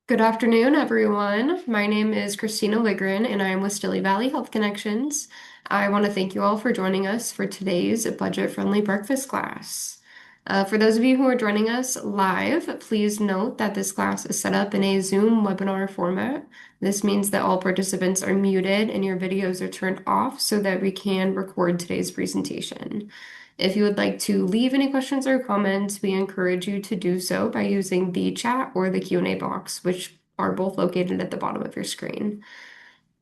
Good afternoon, everyone. My name is Christina Wigren, and I am with Stilly Valley Health Connections. I want to thank you all for joining us for today's budget-friendly breakfast class. For those of you who are joining us live, please note that this class is set up in a Zoom webinar format. This means that all participants are muted and your videos are turned off so that we can record today's presentation. If you would like to leave any questions or comments, we encourage you to do so by using the chat or the Q&A box, which are both located at the bottom of your screen.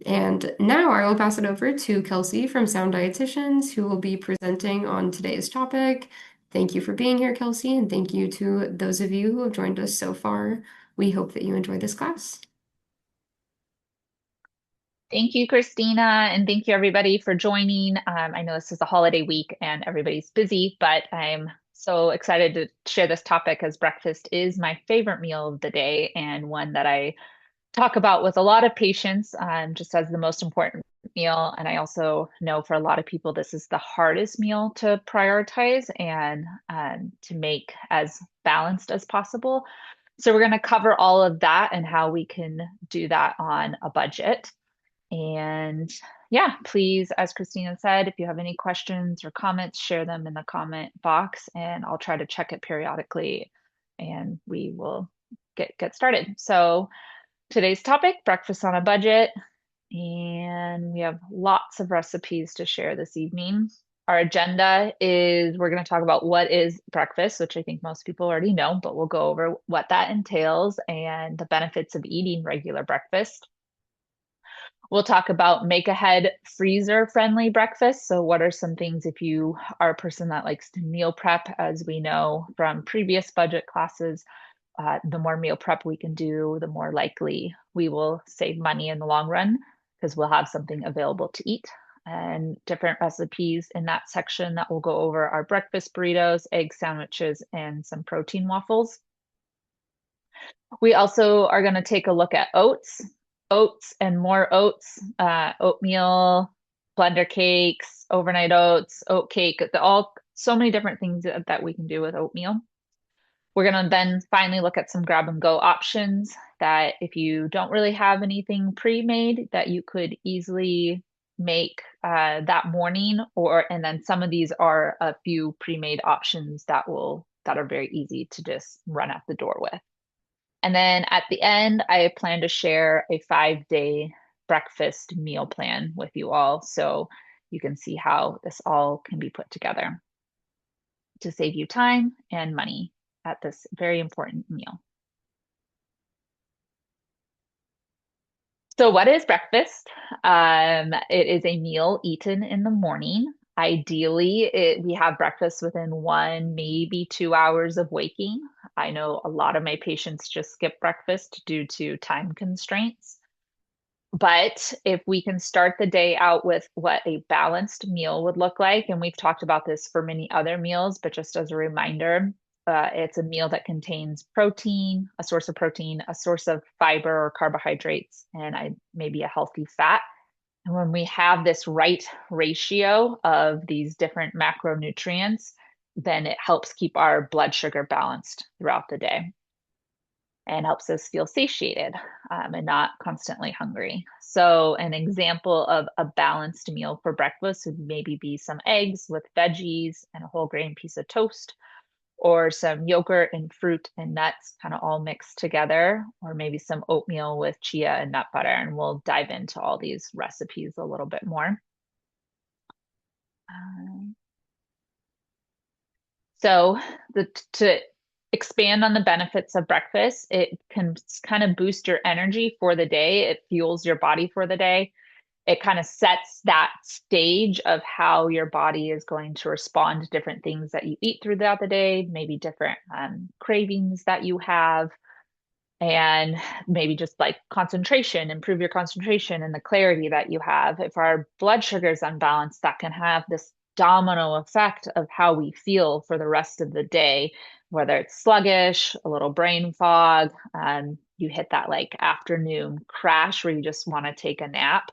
And now I will pass it over to Kelsey from Sound Dietitians, who will be presenting on today's topic. Thank you for being here, Kelsey, and thank you to those of you who have joined us so far. We hope that you enjoy this class. Thank you, Christina, and thank you everybody for joining. I know this is a holiday week and everybody's busy, but I'm so excited to share this topic as breakfast is my favorite meal of the day and one that I talk about with a lot of patients, just as the most important meal. And I also know for a lot of people, this is the hardest meal to prioritize and to make as balanced as possible. So we're going to cover all of that and how we can do that on a budget. And yeah, please, as Christina said, if you have any questions or comments, share them in the comment box and I'll try to check it periodically and we will get started. So today's topic, breakfast on a budget, and we have lots of recipes to share this evening. Our agenda is we're going to talk about what is breakfast, which I think most people already know, but we'll go over what that entails and the benefits of eating regular breakfast. We'll talk about make ahead freezer friendly breakfast. So, what are some things if you are a person that likes to meal prep? As we know from previous budget classes, the more meal prep we can do, the more likely we will save money in the long run because we'll have something available to eat. And different recipes in that section that we'll go over are breakfast burritos, egg sandwiches, and some protein waffles. We also are going to take a look at oats and more oats, oatmeal, blender cakes, overnight oats, oat cake, all so many different things that we can do with oatmeal. We're going to then finally look at some grab and go options that if you don't really have anything pre-made that you could easily make that morning and then some of these are a few pre-made options that are very easy to just run out the door with. And then at the end, I plan to share a 5-day breakfast meal plan with you all so you can see how this all can be put together to save you time and money at this very important meal. So, what is breakfast? It is a meal eaten in the morning. Ideally, we have breakfast within 1, maybe 2 hours of waking. I know a lot of my patients just skip breakfast due to time constraints. But if we can start the day out with what a balanced meal would look like, and we've talked about this for many other meals, but just as a reminder, it's a meal that contains protein, a source of fiber or carbohydrates, and maybe a healthy fat. And when we have this right ratio of these different macronutrients, then it helps keep our blood sugar balanced throughout the day and helps us feel satiated and not constantly hungry. So, an example of a balanced meal for breakfast would maybe be some eggs with veggies and a whole grain piece of toast, or some yogurt and fruit and nuts kind of all mixed together, or maybe some oatmeal with chia and nut butter. And we'll dive into all these recipes a little bit more. Um, So to expand on the benefits of breakfast, it can kind of boost your energy for the day. It fuels your body for the day. It kind of sets that stage of how your body is going to respond to different things that you eat throughout the day, maybe different cravings that you have, and maybe just like concentration, improve your concentration and the clarity that you have. If our blood sugar is unbalanced, that can have this domino effect of how we feel for the rest of the day, whether it's sluggish, a little brain fog, you hit that like afternoon crash where you just want to take a nap.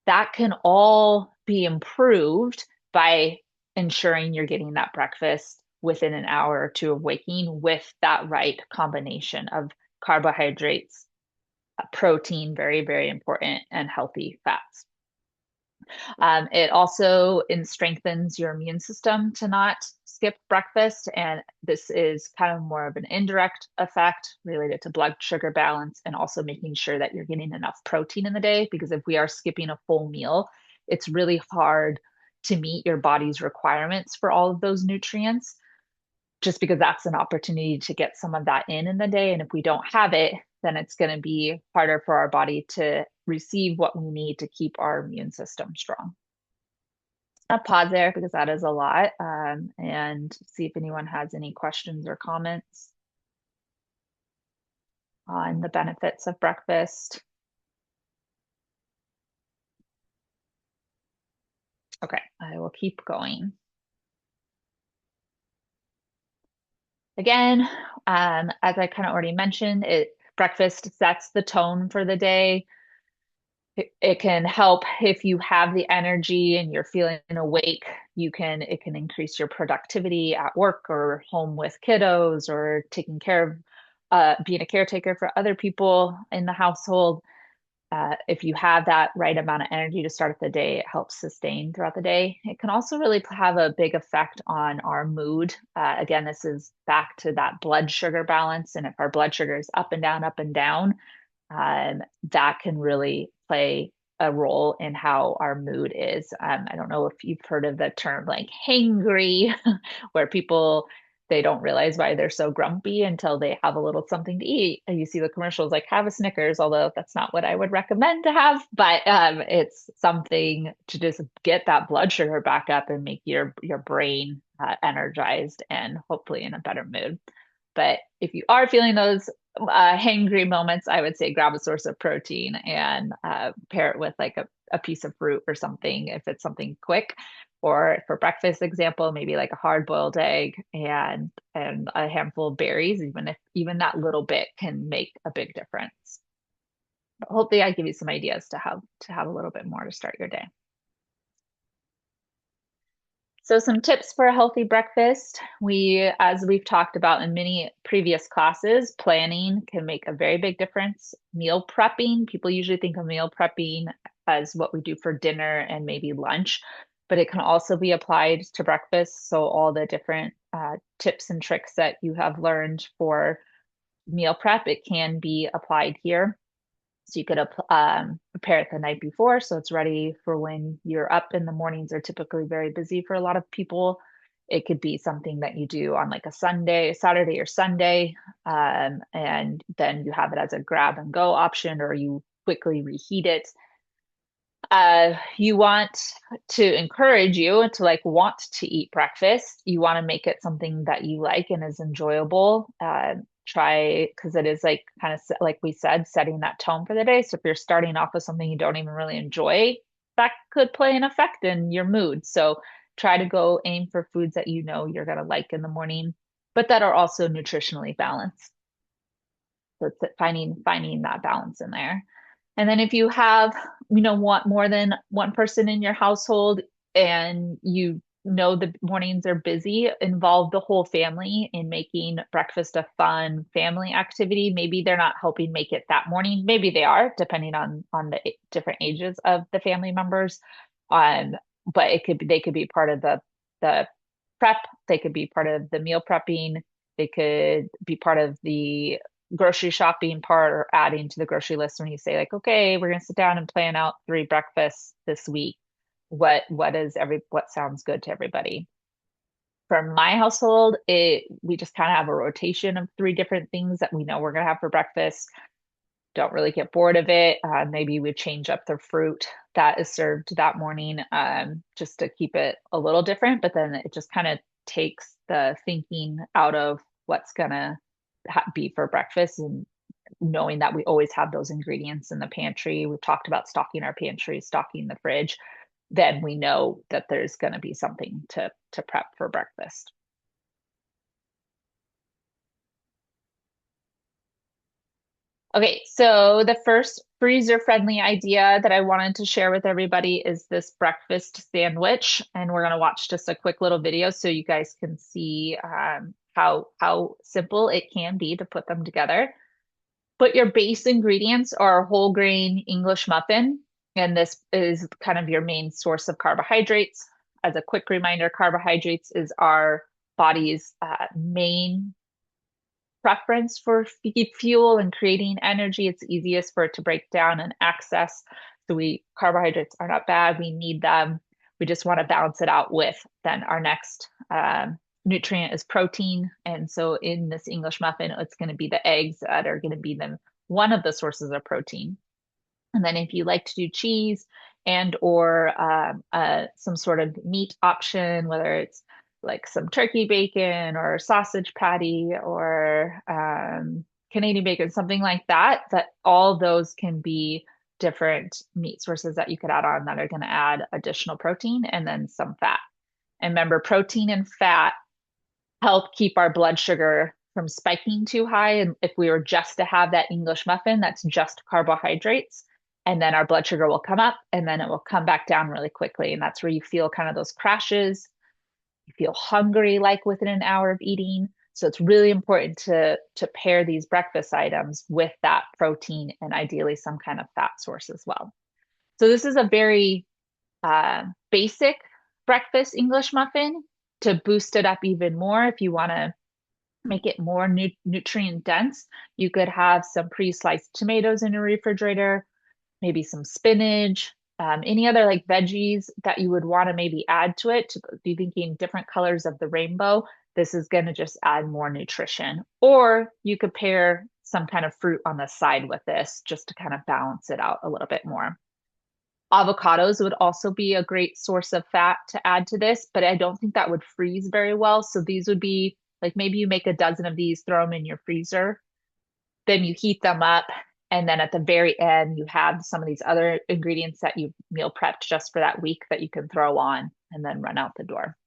That can all be improved by ensuring you're getting that breakfast within an hour or two of waking with that right combination of carbohydrates, protein, very, very important, and healthy fats. It also strengthens your immune system to not skip breakfast. And this is kind of more of an indirect effect related to blood sugar balance and also making sure that you're getting enough protein in the day. Because if we are skipping a full meal, it's really hard to meet your body's requirements for all of those nutrients, just because that's an opportunity to get some of that in the day. And if we don't have it, then it's going to be harder for our body to receive what we need to keep our immune system strong. I'll pause there because that is a lot, and see if anyone has any questions or comments on the benefits of breakfast. Okay, I will keep going. Again, as I kind of already mentioned, breakfast sets the tone for the day. It can help if you have the energy and you're feeling awake. It can increase your productivity at work or home with kiddos or taking care of being a caretaker for other people in the household. If you have that right amount of energy to start the day, it helps sustain throughout the day. It can also really have a big effect on our mood. Again, this is back to that blood sugar balance. And if our blood sugar is up and down, that can really play a role in how our mood is. I don't know if you've heard of the term like hangry, where people they don't realize why they're so grumpy until they have a little something to eat. And you see the commercials like have a Snickers, although that's not what I would recommend to have, but it's something to just get that blood sugar back up and make your brain energized and hopefully in a better mood. But if you are feeling those hangry moments, I would say grab a source of protein and pair it with like a piece of fruit or something if it's something quick. Or for breakfast example, maybe like a hard boiled egg and a handful of berries, even that little bit can make a big difference. But hopefully I give you some ideas to have a little bit more to start your day. So some tips for a healthy breakfast. As we've talked about in many previous classes, planning can make a very big difference. Meal prepping, people usually think of meal prepping as what we do for dinner and maybe lunch, but it can also be applied to breakfast. So all the different tips and tricks that you have learned for meal prep, it can be applied here. So you could prepare it the night before, so it's ready for when you're up. In the mornings are typically very busy for a lot of people. It could be something that you do on like a Saturday or Sunday, and then you have it as a grab and go option, or you quickly reheat it. You want to encourage you to like want to eat breakfast. You want to make it something that you like and is enjoyable. Try because it is like kind of like we said, setting that tone for the day. So if you're starting off with something you don't even really enjoy, that could play an effect in your mood. So try to go aim for foods that you know you're gonna like in the morning, but that are also nutritionally balanced. So it's finding that balance in there. And then if you have, want more than one person in your household and you know the mornings are busy, involve the whole family in making breakfast a fun family activity. Maybe they're not helping make it that morning. Maybe they are, depending on the different ages of the family members. Um, but they could be part of the prep. They could be part of the meal prepping. They could be part of the grocery shopping part or adding to the grocery list when you say like, okay, we're going to sit down and plan out 3 breakfasts this week. What sounds good to everybody? For my household, we just kind of have a rotation of 3 different things that we know we're going to have for breakfast. Don't really get bored of it. Maybe we change up the fruit that is served that morning, just to keep it a little different. But then it just kind of takes the thinking out of what's gonna be for breakfast, and knowing that we always have those ingredients in the pantry. We've talked about stocking our pantry, stocking the fridge. Then we know that there's going to be something to prep for breakfast. Okay, so the first freezer-friendly idea that I wanted to share with everybody is this breakfast sandwich, and we're going to watch just a quick little video so you guys can see how simple it can be to put them together. But your base ingredients are a whole grain English muffin, and this is kind of your main source of carbohydrates. As a quick reminder, carbohydrates is our body's main preference for fuel and creating energy. It's easiest for it to break down and access. So carbohydrates are not bad. We need them. We just want to balance it out with then our next nutrient is protein. And so in this English muffin, it's going to be the eggs that are going to be one of the sources of protein. And then if you like to do cheese and or some sort of meat option, whether it's like some turkey bacon or sausage patty or Canadian bacon, something like that, that all those can be different meat sources that you could add on that are going to add additional protein and then some fat. And remember, protein and fat help keep our blood sugar from spiking too high. And if we were just to have that English muffin, that's just carbohydrates. And then our blood sugar will come up and then it will come back down really quickly. And that's where you feel kind of those crashes. You feel hungry like within an hour of eating. So it's really important to pair these breakfast items with that protein and ideally some kind of fat source as well. So this is a very basic breakfast English muffin. To boost it up even more, if you want to make it more nutrient dense, you could have some pre-sliced tomatoes in your refrigerator, maybe some spinach, any other like veggies that you would want to maybe add to it to be thinking different colors of the rainbow. This is going to just add more nutrition. Or you could pair some kind of fruit on the side with this just to kind of balance it out a little bit more. Avocados would also be a great source of fat to add to this, but I don't think that would freeze very well. So these would be like maybe you make a dozen of these, throw them in your freezer, then you heat them up. And then at the very end, you have some of these other ingredients that you meal prepped just for that week that you can throw on and then run out the door.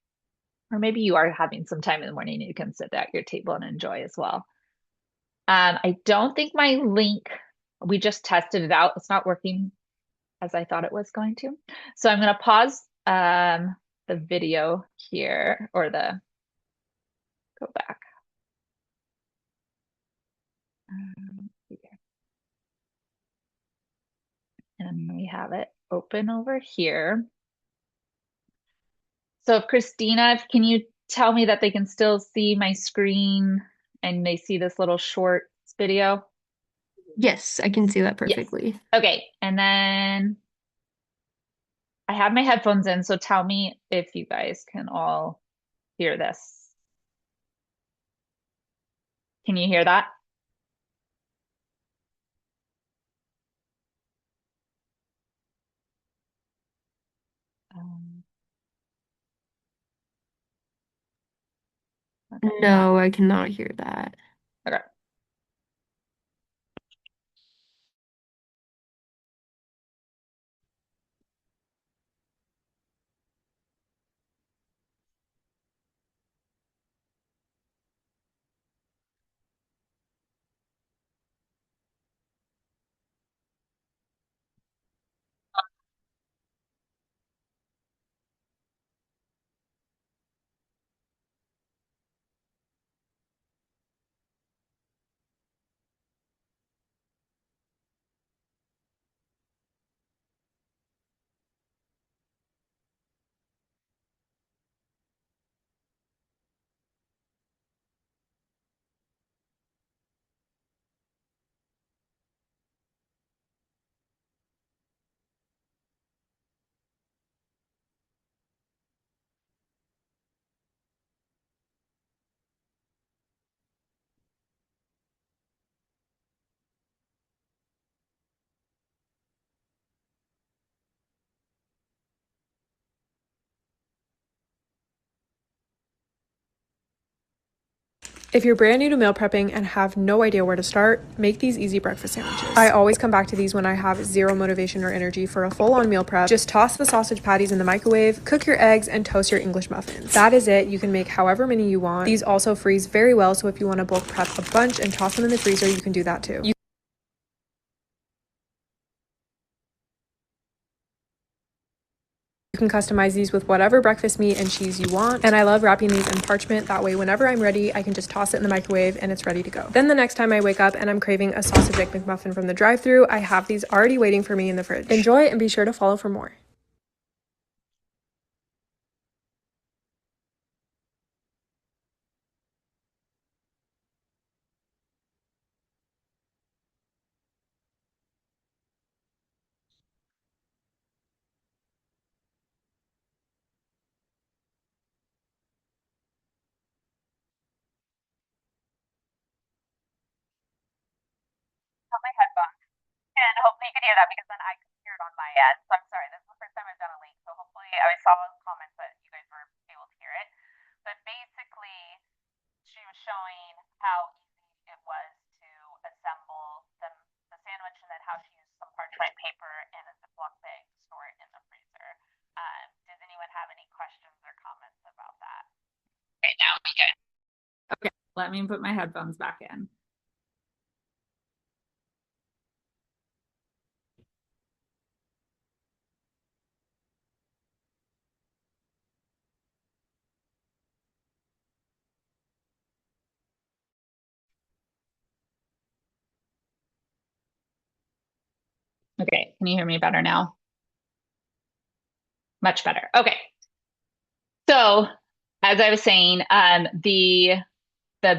Or maybe you are having some time in the morning and you can sit at your table and enjoy as well. I don't think my link, we just tested it out. It's not working as I thought it was going to. So I'm going to pause the video here or go back. And we have it open over here. So Christina, can you tell me that they can still see my screen and they see this little short video? Yes, I can see that Yes. perfectly. Okay. And then I have my headphones in, so tell me if you guys can all hear this. Can you hear that? Um, okay. No, I cannot hear that. Okay. If you're brand new to meal prepping and have no idea where to start, make these easy breakfast sandwiches. I always come back to these when I have zero motivation or energy for a full-on meal prep. Just toss the sausage patties in the microwave, cook your eggs, and toast your English muffins. That is it. You can make however many you want. These also freeze very well, so if you want to bulk prep a bunch and toss them in the freezer, you can do that too. You can customize these with whatever breakfast meat and cheese you want. And I love wrapping these in parchment. That way, whenever I'm ready, I can just toss it in the microwave and it's ready to go. Then the next time I wake up and I'm craving a sausage egg McMuffin from the drive-thru, I have these already waiting for me in the fridge. Enjoy and be sure to follow for more. My headphones, and hopefully you can hear that because then I can hear it on my end. So I'm sorry, this is the first time I've done a link, so hopefully I saw comments that you guys were able to hear it. But basically, she was showing how easy it was to assemble the sandwich and then how she used some parchment paper and a Ziploc bag to store it in the freezer. Does anyone have any questions or comments about that? Okay, now we good. Okay, let me put my headphones back in. Okay, can you hear me better now? Much better. Okay. So, as I was saying, the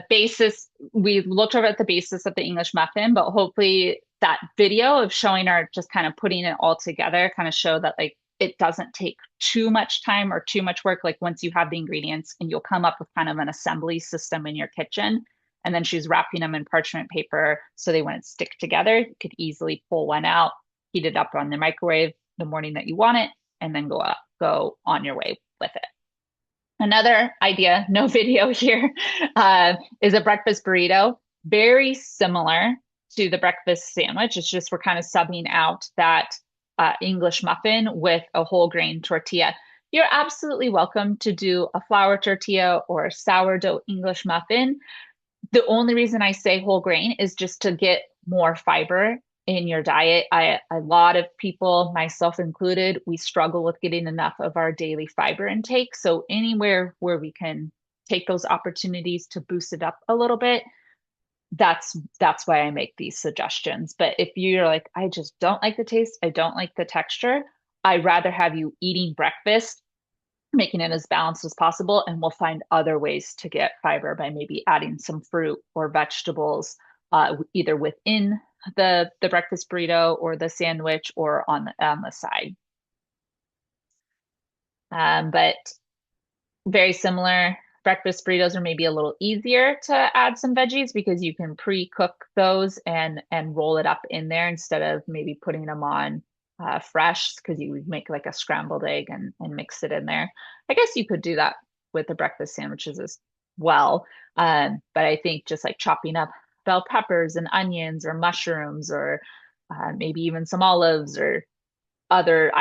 basis, we looked over at the basis of the English muffin, but hopefully that video of showing her just kind of putting it all together kind of show that like it doesn't take too much time or too much work. Like once you have the ingredients and you'll come up with kind of an assembly system in your kitchen. And then she's wrapping them in parchment paper so they wouldn't stick together. You could easily pull one out, heat it up on the microwave the morning that you want it, and then go on your way with it. Another idea, no video here, is a breakfast burrito. Very similar to the breakfast sandwich. It's just we're kind of subbing out that English muffin with a whole grain tortilla. You're absolutely welcome to do a flour tortilla or a sourdough English muffin. The only reason I say whole grain is just to get more fiber in your diet. A lot of people, myself included, we struggle with getting enough of our daily fiber intake. So anywhere where we can take those opportunities to boost it up a little bit, that's why I make these suggestions. But if you're like, I just don't like the taste, I don't like the texture, I'd rather have you eating breakfast, making it as balanced as possible, and we'll find other ways to get fiber by maybe adding some fruit or vegetables either within the breakfast burrito or the sandwich or on the side. But very similar. Breakfast burritos are maybe a little easier to add some veggies because you can pre-cook those and roll it up in there instead of maybe putting them on fresh, because you would make like a scrambled egg and mix it in there. I guess you could do that with the breakfast sandwiches as well. But I think just like chopping up bell peppers and onions or mushrooms or maybe even some olives or other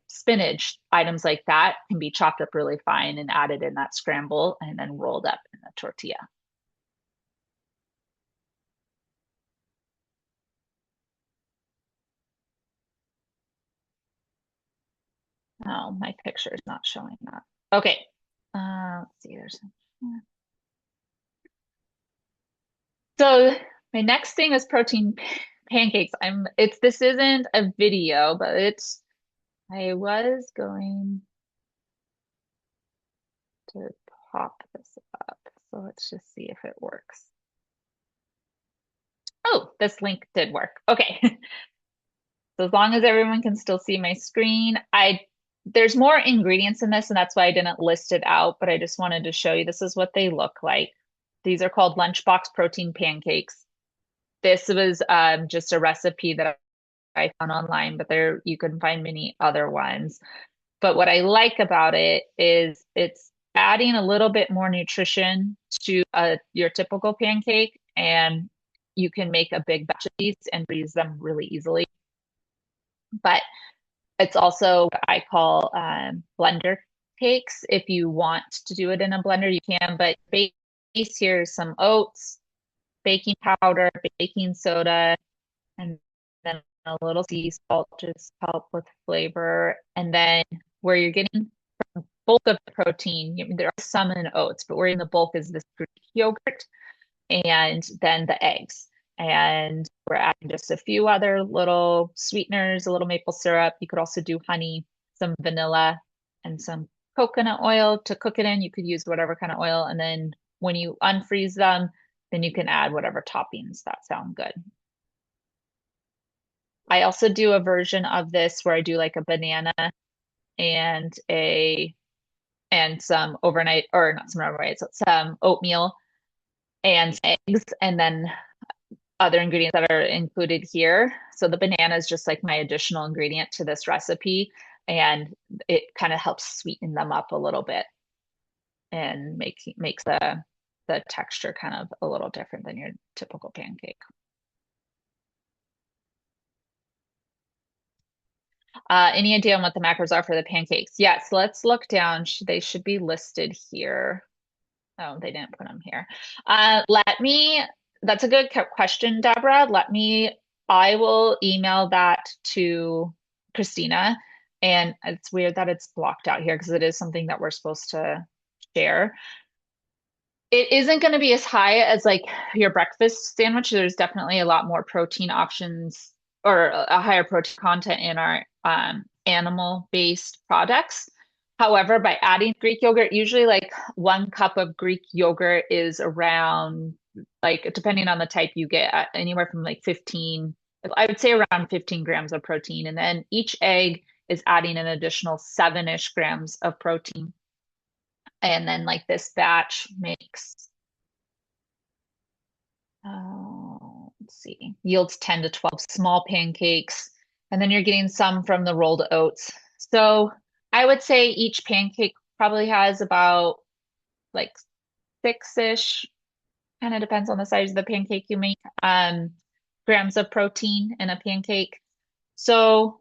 spinach, items like that can be chopped up really fine and added in that scramble and then rolled up in the tortilla. Oh, my picture is not showing that. Okay. Let's see, so my next thing is protein pancakes. This isn't a video, but I was going to pop this up. So let's just see if it works. Oh, this link did work. Okay. So as long as everyone can still see my screen, there's more ingredients in this, and that's why I didn't list it out, but I just wanted to show you this is what they look like. These are called lunchbox protein pancakes. This was just a recipe that I found online, but you can find many other ones. But what I like about it is it's adding a little bit more nutrition to your typical pancake, and you can make a big batch of these and reuse them really easily. But it's also what I call blender cakes. If you want to do it in a blender, you can, but base here is some oats, baking powder, baking soda, and then a little sea salt just help with flavor. And then where you're getting bulk of the protein. There are some in oats, but where in the bulk is this Greek yogurt and then the eggs. And we're adding just a few other little sweeteners, a little maple syrup. You could also do honey, some vanilla, and some coconut oil to cook it in. You could use whatever kind of oil. And then when you unfreeze them, then you can add whatever toppings that sound good. I also do a version of this where I do like a banana and some overnight, or not some overnight, so some oatmeal and eggs, and then other ingredients that are included here. So the banana is just like my additional ingredient to this recipe, and it kind of helps sweeten them up a little bit and makes the texture kind of a little different than your typical pancake. Any idea on what the macros are for the pancakes? Yes, let's look down. They should be listed here. Oh, they didn't put them here. That's a good question, Deborah. I will email that to Christina. And it's weird that it's blocked out here because it is something that we're supposed to share. It isn't going to be as high as like your breakfast sandwich. There's definitely a lot more protein options or a higher protein content in our animal-based products. However, by adding Greek yogurt, usually like 1 cup of Greek yogurt is around, like, depending on the type you get, anywhere from like 15, I would say around 15 grams of protein. And then each egg is adding an additional 7-ish grams of protein. And then like this batch makes, let's see, yields 10 to 12 small pancakes. And then you're getting some from the rolled oats. So I would say each pancake probably has about like 6-ish, kind of depends on the size of the pancake you make, grams of protein in a pancake. So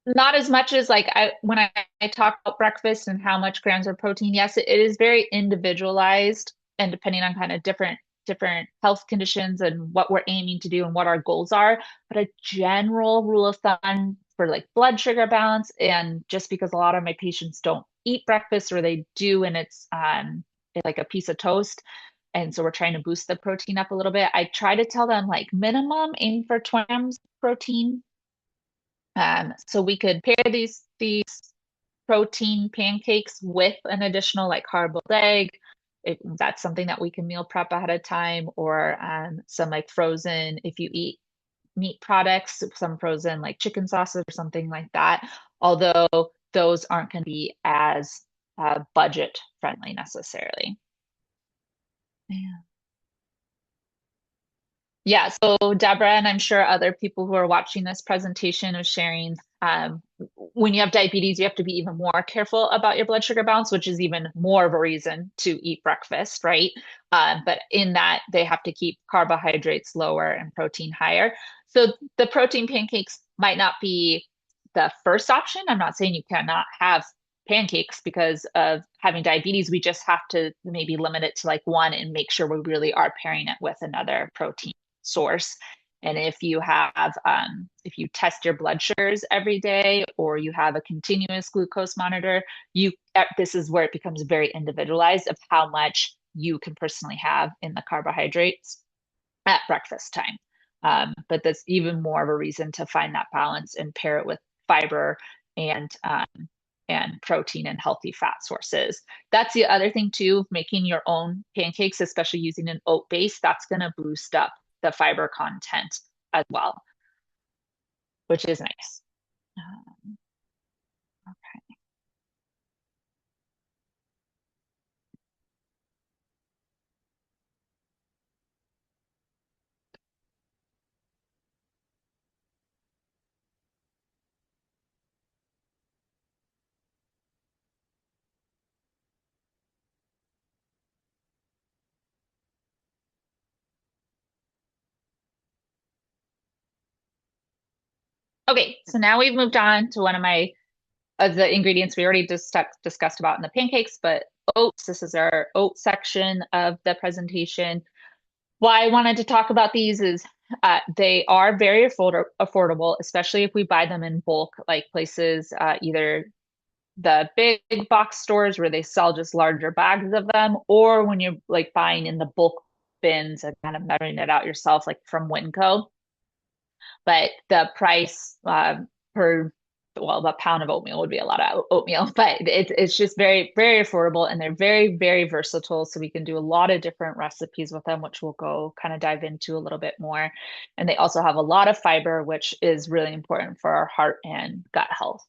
not as much as like when I talk about breakfast and how much grams of protein, yes, it is very individualized and depending on kind of different health conditions and what we're aiming to do and what our goals are. But a general rule of thumb for like blood sugar balance, and just because a lot of my patients don't eat breakfast or they do and it's like a piece of toast. And so we're trying to boost the protein up a little bit. I try to tell them like minimum aim for 20 grams protein. So we could pair these protein pancakes with an additional like hard-boiled egg. That's something that we can meal prep ahead of time, or some like frozen, if you eat meat products, some frozen like chicken sauces or something like that. Although those aren't going to be as budget friendly necessarily. Yeah. Yeah, so Deborah, and I'm sure other people who are watching this presentation are sharing, when you have diabetes, you have to be even more careful about your blood sugar balance, which is even more of a reason to eat breakfast, right? But in that, they have to keep carbohydrates lower and protein higher. So the protein pancakes might not be the first option. I'm not saying you cannot have pancakes because of having diabetes. We just have to maybe limit it to like one and make sure we really are pairing it with another protein source. And if you if you test your blood sugars every day or you have a continuous glucose monitor, this is where it becomes very individualized of how much you can personally have in the carbohydrates at breakfast time. But that's even more of a reason to find that balance and pair it with fiber and protein and healthy fat sources. That's the other thing too, making your own pancakes, especially using an oat base, that's going to boost up the fiber content as well, which is nice. Okay. Okay, so now we've moved on to one of the ingredients we already discussed about in the pancakes, but oats. This is our oat section of the presentation. Why I wanted to talk about these is they are very affordable, especially if we buy them in bulk, like places either the big box stores where they sell just larger bags of them, or when you're like buying in the bulk bins and kind of measuring it out yourself, like from Winco. But the price per well, a pound of oatmeal would be a lot of oatmeal, but it's just very, very affordable, and they're very, very versatile. So we can do a lot of different recipes with them, which we'll go kind of dive into a little bit more. And they also have a lot of fiber, which is really important for our heart and gut health.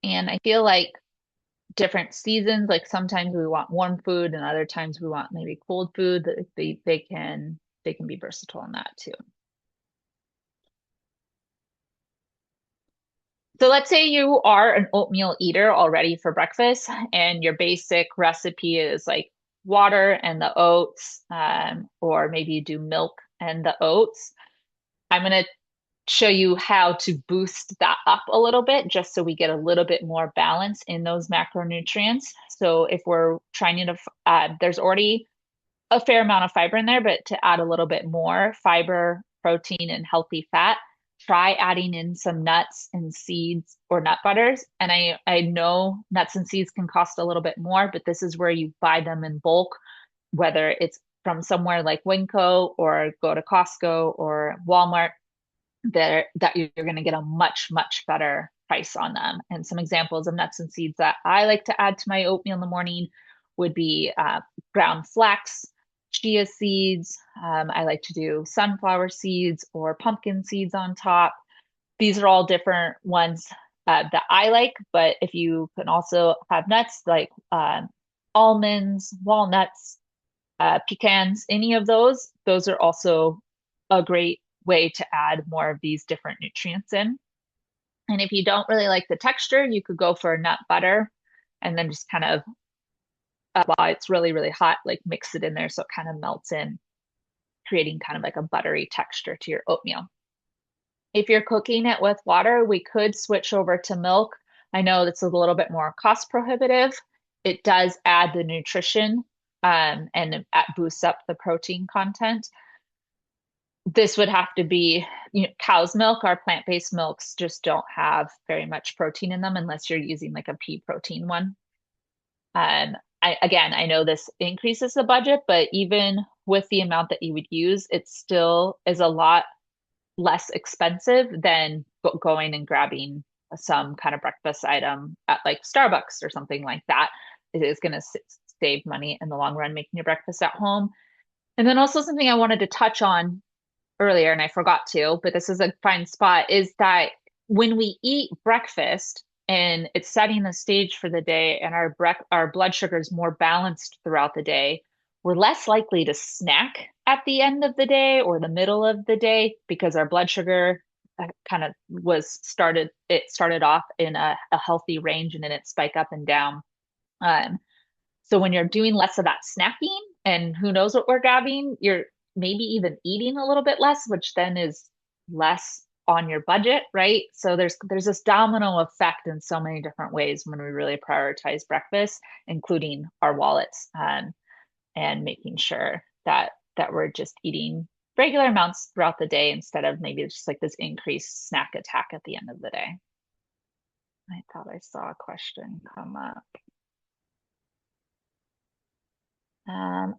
And I feel like different seasons, like sometimes we want warm food and other times we want maybe cold food, that they can be versatile in that too. So let's say you are an oatmeal eater already for breakfast, and your basic recipe is like water and the oats, or maybe you do milk and the oats. I'm going to show you how to boost that up a little bit just so we get a little bit more balance in those macronutrients. So if we're trying to, there's already a fair amount of fiber in there, but to add a little bit more fiber, protein, and healthy fat, try adding in some nuts and seeds or nut butters. And I know nuts and seeds can cost a little bit more, but this is where you buy them in bulk, whether it's from somewhere like Winco or go to Costco or Walmart, that you're going to get a much, much better price on them. And some examples of nuts and seeds that I like to add to my oatmeal in the morning would be ground flax, chia seeds. I like to do sunflower seeds or pumpkin seeds on top. These are all different ones that I like, but if you can also have nuts like almonds, walnuts, pecans, any of those are also a great way to add more of these different nutrients in. And if you don't really like the texture, you could go for a nut butter and then just kind of, while it's really, really hot, like mix it in there so it kind of melts in, creating kind of like a buttery texture to your oatmeal. If you're cooking it with water, we could switch over to milk. I know that's a little bit more cost prohibitive. It does add the nutrition and it boosts up the protein content. This would have to be, cow's milk. Our plant-based milks just don't have very much protein in them unless you're using like a pea protein one. I know this increases the budget, but even with the amount that you would use, it still is a lot less expensive than going and grabbing some kind of breakfast item at like Starbucks or something like that. It is going to save money in the long run making your breakfast at home. And then also something I wanted to touch on earlier, and I forgot to, but this is a fine spot, is that when we eat breakfast and it's setting the stage for the day and our blood sugar is more balanced throughout the day, we're less likely to snack at the end of the day or the middle of the day because our blood sugar kind of started off in a healthy range and then it spike up and down. So when you're doing less of that snacking and who knows what we're grabbing, you're maybe even eating a little bit less, which then is less on your budget, right? So there's this domino effect in so many different ways when we really prioritize breakfast, including our wallets, and making sure that we're just eating regular amounts throughout the day instead of maybe just like this increased snack attack at the end of the day. I thought I saw a question come up.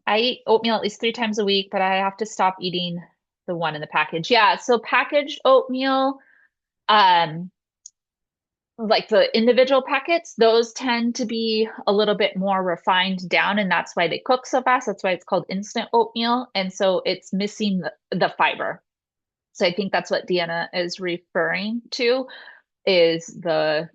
I eat oatmeal at least 3 times a week, but I have to stop eating the one in the package. Yeah, so packaged oatmeal, like the individual packets, those tend to be a little bit more refined down, and that's why they cook so fast. That's why it's called instant oatmeal. And so it's missing the fiber. So I think that's what Deanna is referring to, is the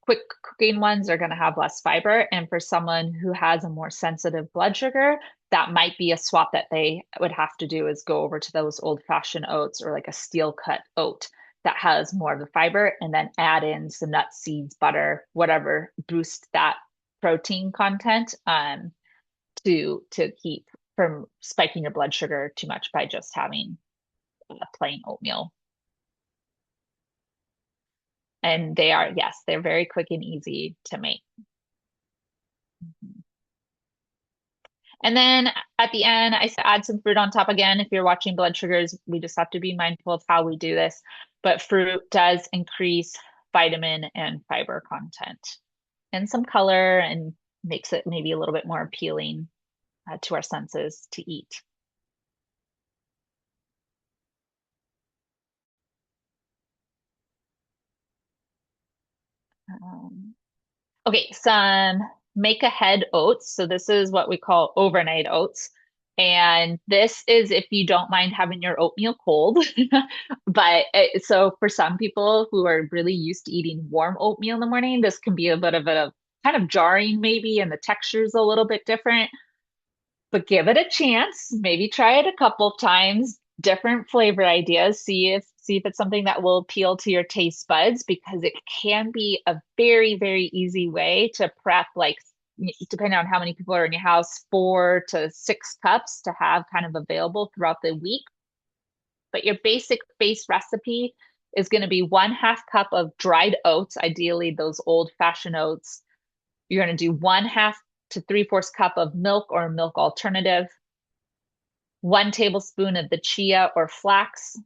quick cooking ones are going to have less fiber. And for someone who has a more sensitive blood sugar, that might be a swap that they would have to do, is go over to those old-fashioned oats or like a steel cut oat that has more of the fiber, and then add in some nuts, seeds, butter, whatever, boost that protein content to keep from spiking your blood sugar too much by just having plain oatmeal. And they are, yes, they're very quick and easy to make. And then at the end, I add some fruit on top again. If you're watching blood sugars, we just have to be mindful of how we do this. But fruit does increase vitamin and fiber content and some color, and makes it maybe a little bit more appealing to our senses to eat. Okay, some make ahead oats. So this is what we call overnight oats. And this is if you don't mind having your oatmeal cold. But so for some people who are really used to eating warm oatmeal in the morning, this can be a bit of a kind of jarring maybe, and the texture is a little bit different, but give it a chance. Maybe try it a couple of times, different flavor ideas. See if it's something that will appeal to your taste buds, because it can be a very, very easy way to prep, like depending on how many people are in your house, 4 to 6 cups to have kind of available throughout the week. But your basic base recipe is going to be 1/2 cup of dried oats, ideally those old-fashioned oats. You're going to do 1/2 to 3/4 cup of milk or milk alternative, 1 tablespoon of the chia or flax,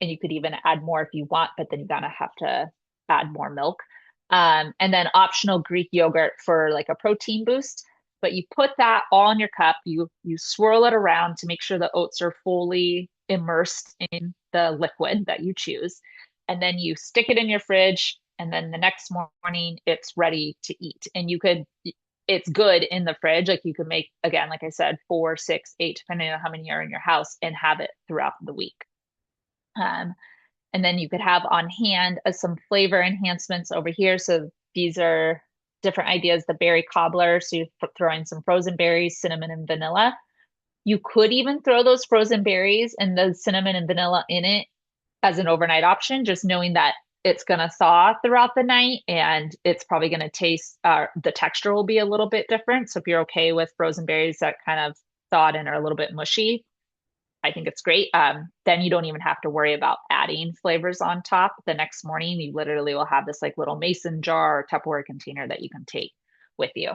and you could even add more if you want, but then you're gonna have to add more milk. And then optional Greek yogurt for like a protein boost. But you put that all in your cup, you swirl it around to make sure the oats are fully immersed in the liquid that you choose. And then you stick it in your fridge, and then the next morning it's ready to eat. And it's good in the fridge. Like you could make, again, like I said, 4, 6, 8, depending on how many are in your house, and have it throughout the week. And then you could have on hand some flavor enhancements over here. So these are different ideas. The berry cobbler. So you throw in some frozen berries, cinnamon, and vanilla. You could even throw those frozen berries and the cinnamon and vanilla in it as an overnight option, just knowing that it's going to thaw throughout the night, and it's probably going to taste, the texture will be a little bit different. So if you're okay with frozen berries that kind of thawed and are a little bit mushy, I think it's great. Then you don't even have to worry about adding flavors on top. The next morning, you literally will have this like little mason jar or Tupperware container that you can take with you.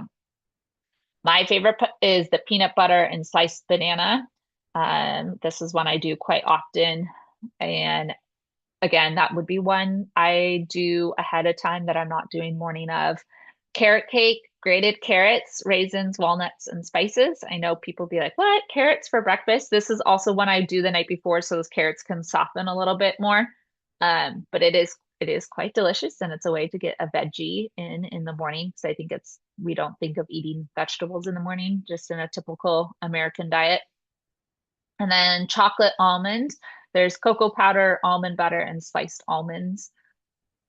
My favorite is the peanut butter and sliced banana. This is one I do quite often. And again, that would be one I do ahead of time that I'm not doing morning of. Carrot cake, grated carrots, raisins, walnuts, and spices. I know people be like, what? Carrots for breakfast? This is also one I do the night before, so those carrots can soften a little bit more. But it is quite delicious, and it's a way to get a veggie in the morning. So I think we don't think of eating vegetables in the morning, just in a typical American diet. And then chocolate almond. There's cocoa powder, almond butter, and sliced almonds.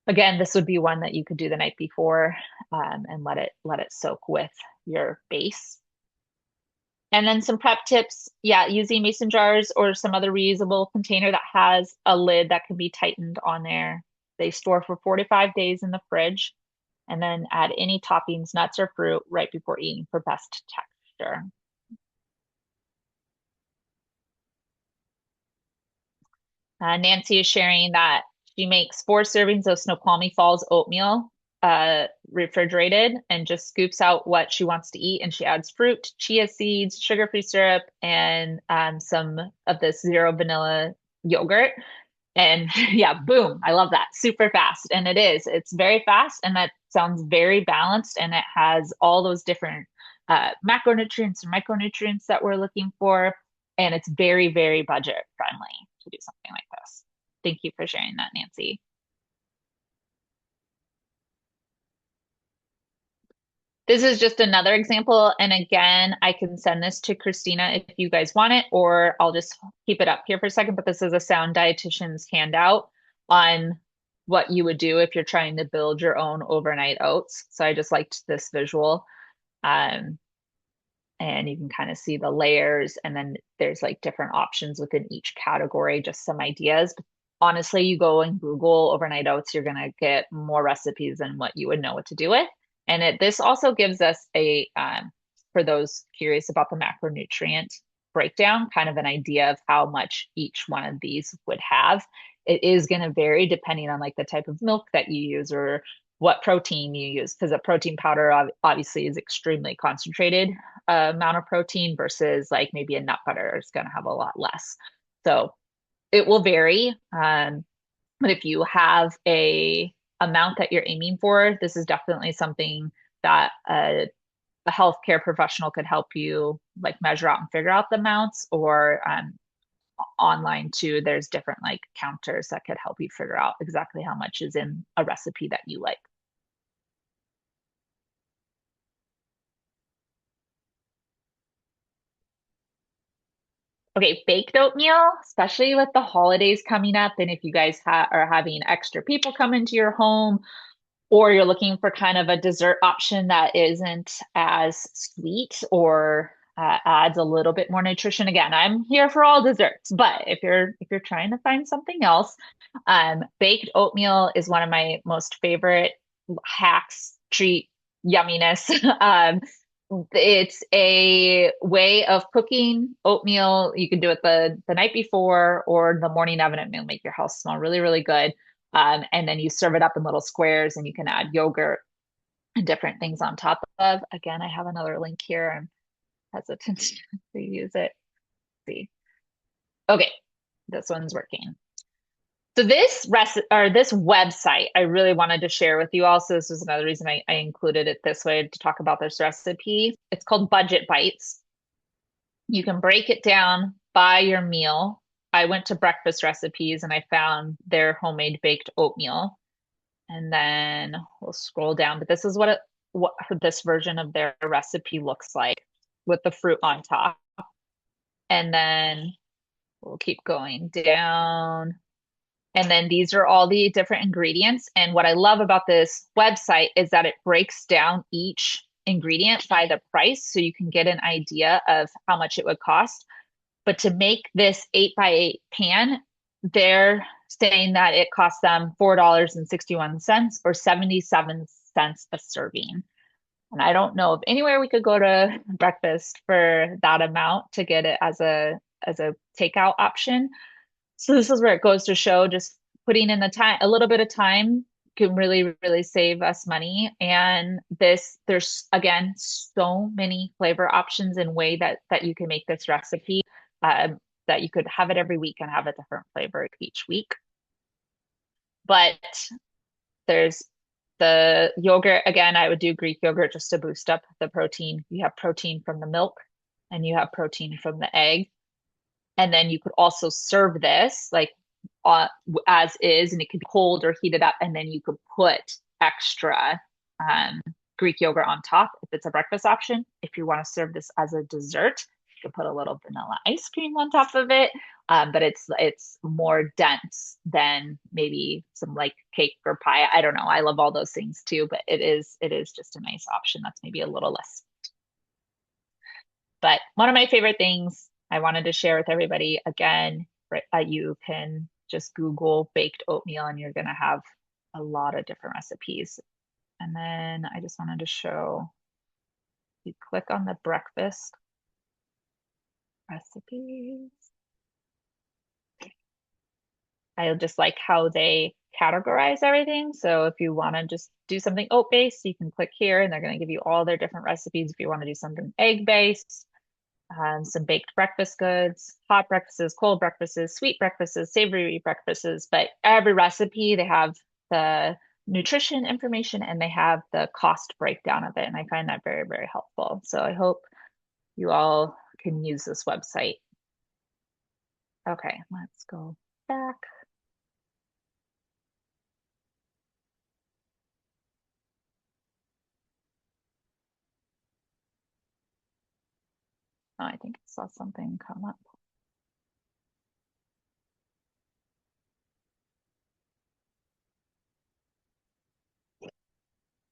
Again, this would be one that you could do the night before, and let it soak with your base. And then some prep tips. Yeah, using mason jars or some other reusable container that has a lid that can be tightened on there. They store for 4 to 5 days in the fridge, and then add any toppings, nuts or fruit right before eating for best texture. Nancy is sharing that she makes 4 servings of Snoqualmie Falls oatmeal, refrigerated, and just scoops out what she wants to eat. And she adds fruit, chia seeds, sugar-free syrup, and some of this zero vanilla yogurt. And yeah, boom, I love that. Super fast. And it's very fast, and that sounds very balanced. And it has all those different macronutrients and micronutrients that we're looking for. And it's very, very budget friendly to do something like this. Thank you for sharing that, Nancy. This is just another example. And again, I can send this to Christina if you guys want it, or I'll just keep it up here for a second. But this is a Sound Dietitian's handout on what you would do if you're trying to build your own overnight oats. So I just liked this visual. And you can kind of see the layers, and then there's like different options within each category, just some ideas. But honestly, you go and Google overnight oats, you're going to get more recipes than what you would know what to do with. And this also gives us for those curious about the macronutrient breakdown, kind of an idea of how much each one of these would have. It is going to vary depending on like the type of milk that you use or what protein you use, because a protein powder obviously is extremely concentrated amount of protein versus like maybe a nut butter is going to have a lot less. So it will vary. But if you have a amount that you're aiming for, this is definitely something that a healthcare professional could help you like measure out and figure out the amounts, or online too. There's different like counters that could help you figure out exactly how much is in a recipe that you like. Okay, baked oatmeal, especially with the holidays coming up, and if you guys are having extra people come into your home, or you're looking for kind of a dessert option that isn't as sweet or adds a little bit more nutrition. Again, I'm here for all desserts, but if you're trying to find something else, baked oatmeal is one of my most favorite hacks, treat, yumminess. It's a way of cooking oatmeal. You can do it the night before or the morning of, and it'll make your house smell really, really good. And then you serve it up in little squares, and you can add yogurt and different things on top of. Again, I have another link here. I'm hesitant to use it. Let's see. Okay, this one's working. So this this website I really wanted to share with you also. This was another reason I included it this way to talk about this recipe. It's called Budget Bites. You can break it down by your meal. I went to breakfast recipes and I found their homemade baked oatmeal. And then we'll scroll down, but this is what this version of their recipe looks like with the fruit on top. And then we'll keep going down. And then these are all the different ingredients. And what I love about this website is that it breaks down each ingredient by the price, so you can get an idea of how much it would cost. But to make this 8x8 pan, they're saying that it costs them $4.61 or 77 cents a serving. And I don't know of anywhere we could go to breakfast for that amount to get it as a takeout option. So this is where it goes to show just putting in the time, a little bit of time can really, really save us money. And there's again, so many flavor options and way that you can make this recipe, that you could have it every week and have a different flavor each week. But there's the yogurt. Again, I would do Greek yogurt just to boost up the protein. You have protein from the milk and you have protein from the egg. And then you could also serve this like as is, and it could be cold or heated up. And then you could put extra Greek yogurt on top if it's a breakfast option. If you want to serve this as a dessert, you can put a little vanilla ice cream on top of it. But it's more dense than maybe some like cake or pie. I don't know. I love all those things too, but it is just a nice option that's maybe a little less. But one of my favorite things I wanted to share with everybody again, you can just Google baked oatmeal and you're going to have a lot of different recipes. And then I just wanted to show, you click on the breakfast recipes. I just like how they categorize everything. So if you want to just do something oat-based, you can click here and they're going to give you all their different recipes. If you want to do something egg-based, some baked breakfast goods, hot breakfasts, cold breakfasts, sweet breakfasts, savory breakfasts. But every recipe, they have the nutrition information and they have the cost breakdown of it. And I find that very, very helpful. So I hope you all can use this website. Okay, let's go back. Oh, I think I saw something come up.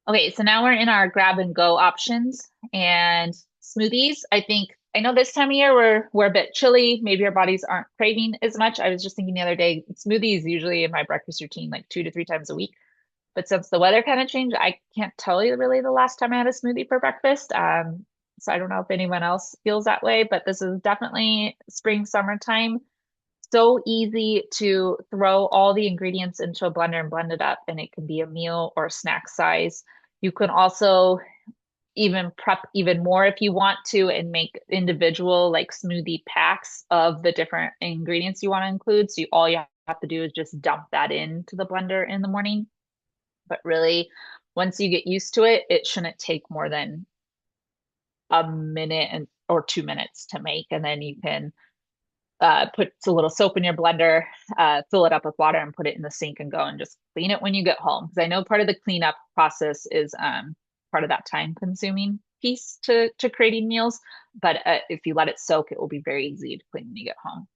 Okay, so now we're in our grab and go options and smoothies. I know this time of year we're a bit chilly. Maybe our bodies aren't craving as much. I was just thinking the other day, smoothies usually in my breakfast routine like 2 to 3 times a week. But since the weather kind of changed, I can't tell you really the last time I had a smoothie for breakfast. So I don't know if anyone else feels that way, but this is definitely spring, summertime. So easy to throw all the ingredients into a blender and blend it up, and it can be a meal or snack size. You can also even prep even more if you want to and make individual like smoothie packs of the different ingredients you want to include. So all you have to do is just dump that into the blender in the morning. But really, once you get used to it, it shouldn't take more than a minute or 2 minutes to make. And then you can put a little soap in your blender, fill it up with water and put it in the sink and go and just clean it when you get home. Because I know part of the cleanup process is part of that time consuming piece to creating meals. But if you let it soak, it will be very easy to clean when you get home.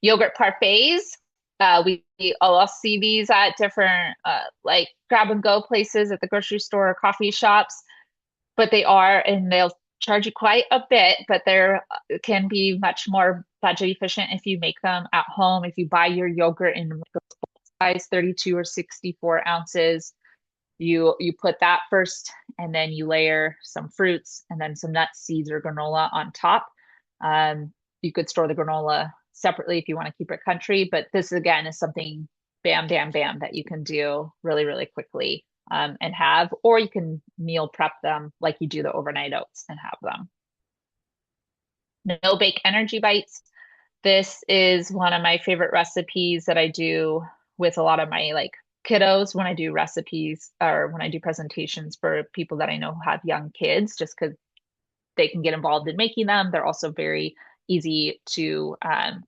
Yogurt parfaits. We all see these at different like grab and go places at the grocery store or coffee shops, but they'll charge you quite a bit, but they're can be much more budget efficient if you make them at home. If you buy your yogurt in size 32 or 64 ounces, you put that first, and then you layer some fruits and then some nuts, seeds, or granola on top. You could store the granola separately if you want to keep it country, but this again is something bam, bam, bam that you can do really, really quickly and have, or you can meal prep them like you do the overnight oats and have them. No bake energy bites. This is one of my favorite recipes that I do with a lot of my like kiddos when I do recipes or when I do presentations for people that I know who have young kids, just because they can get involved in making them. They're also very easy to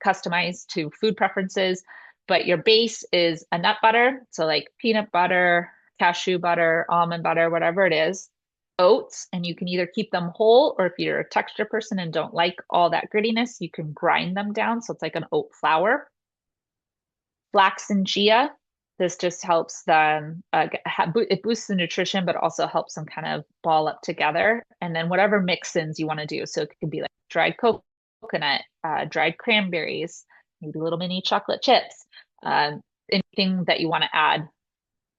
customize to food preferences. But your base is a nut butter, so like peanut butter, cashew butter, almond butter, whatever it is, oats, and you can either keep them whole, or if you're a texture person and don't like all that grittiness, you can grind them down. So it's like an oat flour. Flax and chia. This just helps them, it boosts the nutrition, but also helps them kind of ball up together. And then whatever mix-ins you want to do. So it could be like dried coconut, dried cranberries, maybe little mini chocolate chips, anything that you want to add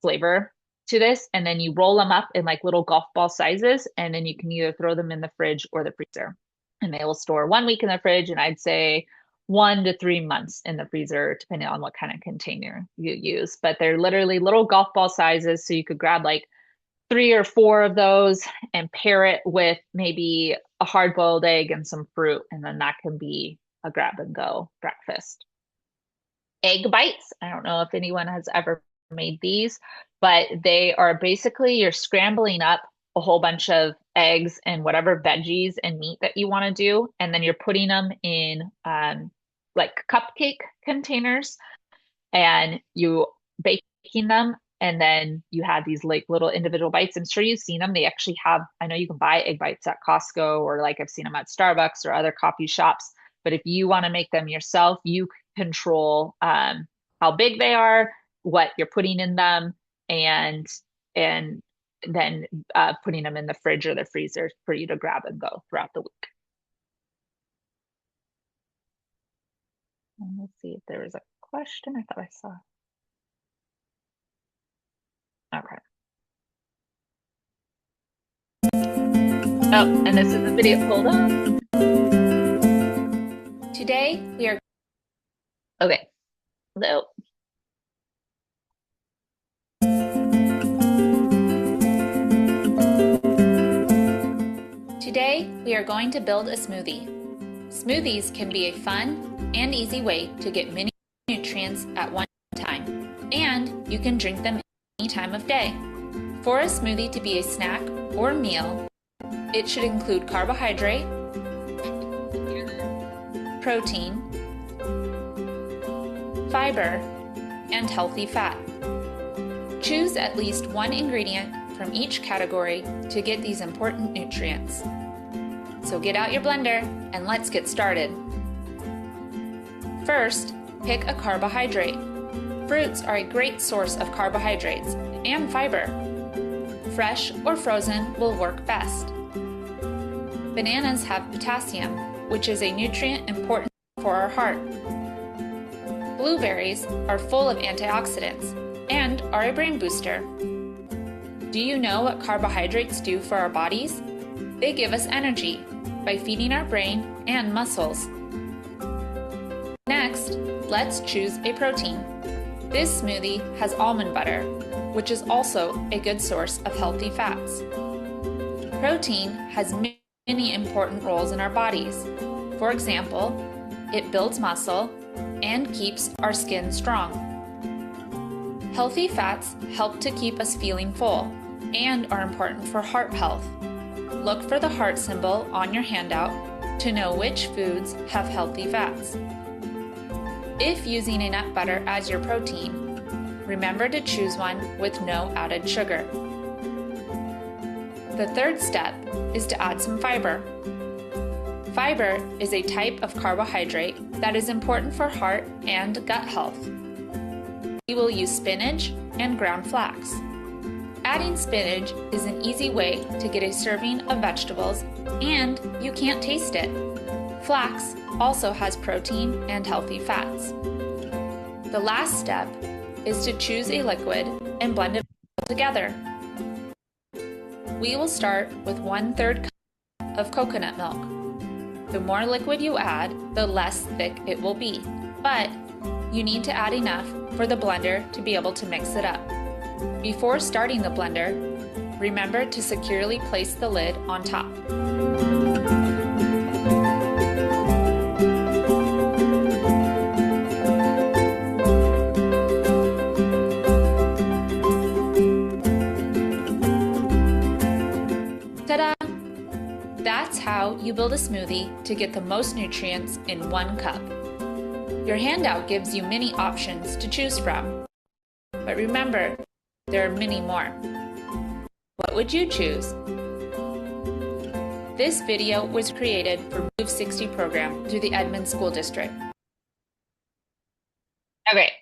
flavor to this. And then you roll them up in like little golf ball sizes. And then you can either throw them in the fridge or the freezer. And they will store 1 week in the fridge. And I'd say 1 to 3 months in the freezer, depending on what kind of container you use. But they're literally little golf ball sizes. So you could grab like 3 or 4 of those and pair it with maybe a hard-boiled egg and some fruit. And then that can be a grab and go breakfast. Egg bites. I don't know if anyone has ever made these, but they are basically you're scrambling up a whole bunch of eggs and whatever veggies and meat that you want to do. And then you're putting them in like cupcake containers and you baking them. And then you have these like little individual bites. I'm sure you've seen them. They actually have, I know you can buy egg bites at Costco, or like I've seen them at Starbucks or other coffee shops. But if you want to make them yourself, you control how big they are, what you're putting in them, and then putting them in the fridge or the freezer for you to grab and go throughout the week. And let's see if there was a question. I thought I saw. Okay. Oh, and this is the video. Hold on. Today we are. Okay. Hello. Today we are going to build a smoothie. Smoothies can be a fun and easy way to get many nutrients at one time, and you can drink them any time of day. For a smoothie to be a snack or meal, it should include carbohydrate, protein, fiber, and healthy fat. Choose at least one ingredient from each category to get these important nutrients. So get out your blender and let's get started. First, pick a carbohydrate. Fruits are a great source of carbohydrates and fiber. Fresh or frozen will work best. Bananas have potassium, which is a nutrient important for our heart. Blueberries are full of antioxidants and are a brain booster. Do you know what carbohydrates do for our bodies? They give us energy by feeding our brain and muscles. Next, let's choose a protein. This smoothie has almond butter, which is also a good source of healthy fats. Protein has many important roles in our bodies. For example, it builds muscle and keeps our skin strong. Healthy fats help to keep us feeling full and are important for heart health. Look for the heart symbol on your handout to know which foods have healthy fats. If using a nut butter as your protein, remember to choose one with no added sugar. The third step is to add some fiber. Fiber is a type of carbohydrate that is important for heart and gut health. We will use spinach and ground flax. Adding spinach is an easy way to get a serving of vegetables and you can't taste it. Flax also has protein and healthy fats. The last step is to choose a liquid and blend it all together. We will start with 1/3 cup of coconut milk. The more liquid you add, the less thick it will be, but you need to add enough for the blender to be able to mix it up. Before starting the blender, remember to securely place the lid on top. Ta-da! That's how you build a smoothie to get the most nutrients in 1 cup. Your handout gives you many options to choose from, but remember, there are many more. What would you choose? This video was created for Move 60 program through the Edmond School District. Okay,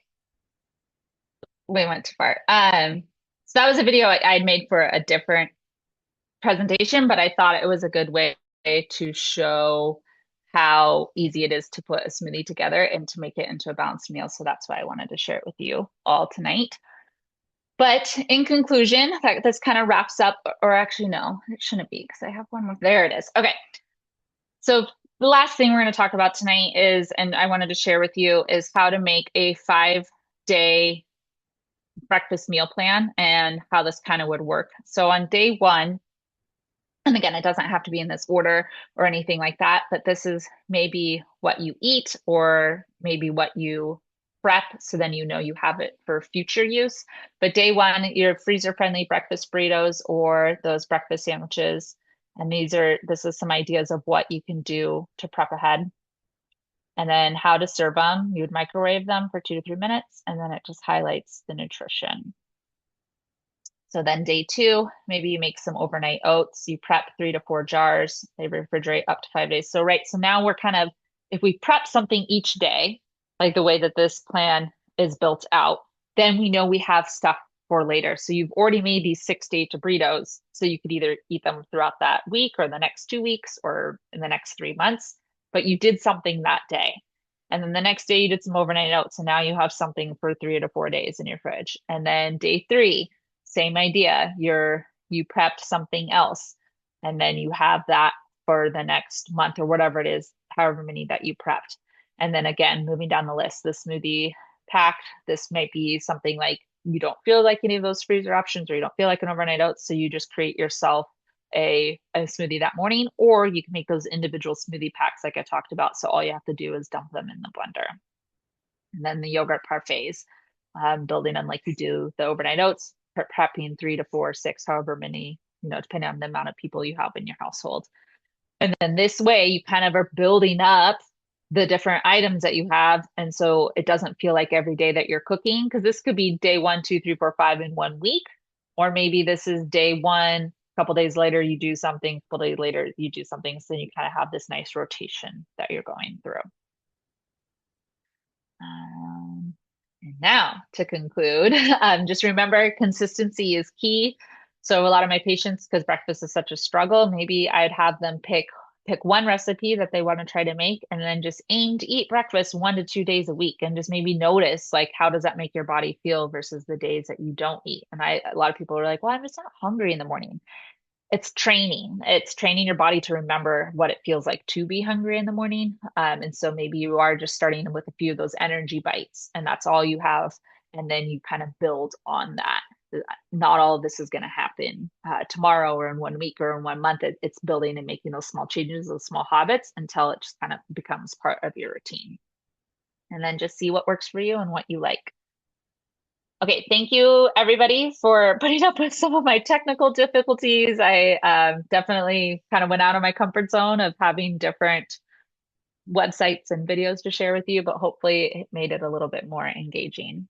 we went too far. So that was a video I'd made for a different presentation, but I thought it was a good way to show how easy it is to put a smoothie together and to make it into a balanced meal. So that's why I wanted to share it with you all tonight. But in conclusion, this kind of wraps up, or actually, no, it shouldn't be because I have one more. There it is. Okay. So the last thing we're going to talk about tonight is, and I wanted to share with you, is how to make a 5-day breakfast meal plan and how this kind of would work. So on day 1, and again, it doesn't have to be in this order or anything like that, but this is maybe what you eat or maybe what you prep, so then you know you have it for future use. But day 1, your freezer-friendly breakfast burritos or those breakfast sandwiches. And this is some ideas of what you can do to prep ahead. And then how to serve them. You would microwave them for 2 to 3 minutes, and then it just highlights the nutrition. So then day 2, maybe you make some overnight oats. You prep 3 to 4 jars. They refrigerate up to 5 days. So now we're kind of, if we prep something each day, like the way that this plan is built out, then we know we have stuff for later. So you've already made these 6 to 8 burritos. So you could either eat them throughout that week or the next 2 weeks or in the next 3 months, but you did something that day. And then the next day you did some overnight oats. And now you have something for 3 to 4 days in your fridge. And then day 3, same idea. You prepped something else, and then you have that for the next month or whatever it is, however many that you prepped. And then again, moving down the list, the smoothie pack, this might be something like you don't feel like any of those freezer options, or you don't feel like an overnight oats, so you just create yourself a smoothie that morning, or you can make those individual smoothie packs like I talked about. So all you have to do is dump them in the blender. And then the yogurt parfaits, building them like you do the overnight oats, prepping 3 to 4, 6, however many, depending on the amount of people you have in your household. And then this way you kind of are building up the different items that you have. And so it doesn't feel like every day that you're cooking, because this could be day 1, 2, 3, 4, 5 in 1 week. Or maybe this is day 1, a couple days later you do something, a couple days later you do something. So then you kind of have this nice rotation that you're going through. And now to conclude, just remember consistency is key. So a lot of my patients, because breakfast is such a struggle, maybe I'd have them pick one recipe that they want to try to make, and then just aim to eat breakfast 1 to 2 days a week, and just maybe notice, like, how does that make your body feel versus the days that you don't eat. And a lot of people are like, well, I'm just not hungry in the morning. It's training. It's training your body to remember what it feels like to be hungry in the morning. And so maybe you are just starting with a few of those energy bites, and that's all you have. And then you kind of build on that. Not all of this is going to happen tomorrow or in 1 week or in 1 month. It's building and making those small changes, those small habits, until it just kind of becomes part of your routine. And then just see what works for you and what you like. Okay, thank you everybody for putting up with some of my technical difficulties. I definitely kind of went out of my comfort zone of having different websites and videos to share with you, but hopefully it made it a little bit more engaging.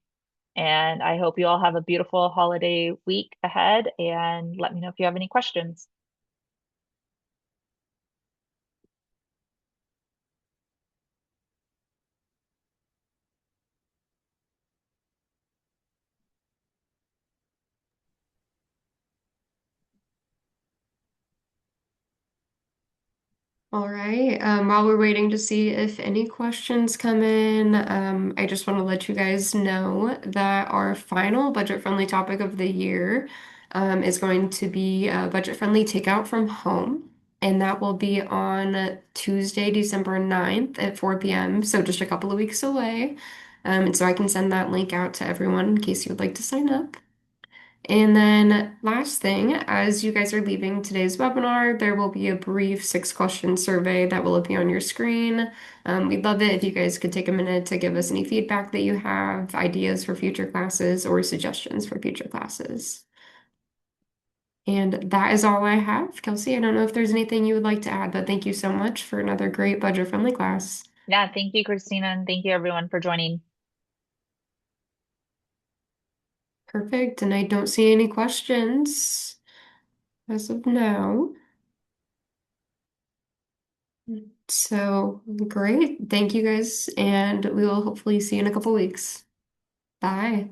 And I hope you all have a beautiful holiday week ahead, and let me know if you have any questions. All right. While we're waiting to see if any questions come in, I just want to let you guys know that our final budget-friendly topic of the year is going to be budget-friendly takeout from home. And that will be on Tuesday, December 9th at 4 p.m. So just a couple of weeks away. And so I can send that link out to everyone in case you would like to sign up. And then last thing, as you guys are leaving today's webinar, there will be a brief 6-question survey that will appear on your screen. We'd love it if you guys could take a minute to give us any feedback that you have, ideas for future classes, or suggestions for future classes. And that is all I have. Kelsey, I don't know if there's anything you would like to add, but thank you so much for another great budget-friendly class. Yeah, thank you, Christina, and thank you everyone for joining. Perfect. And I don't see any questions as of now. So great. Thank you guys, and we will hopefully see you in a couple weeks. Bye.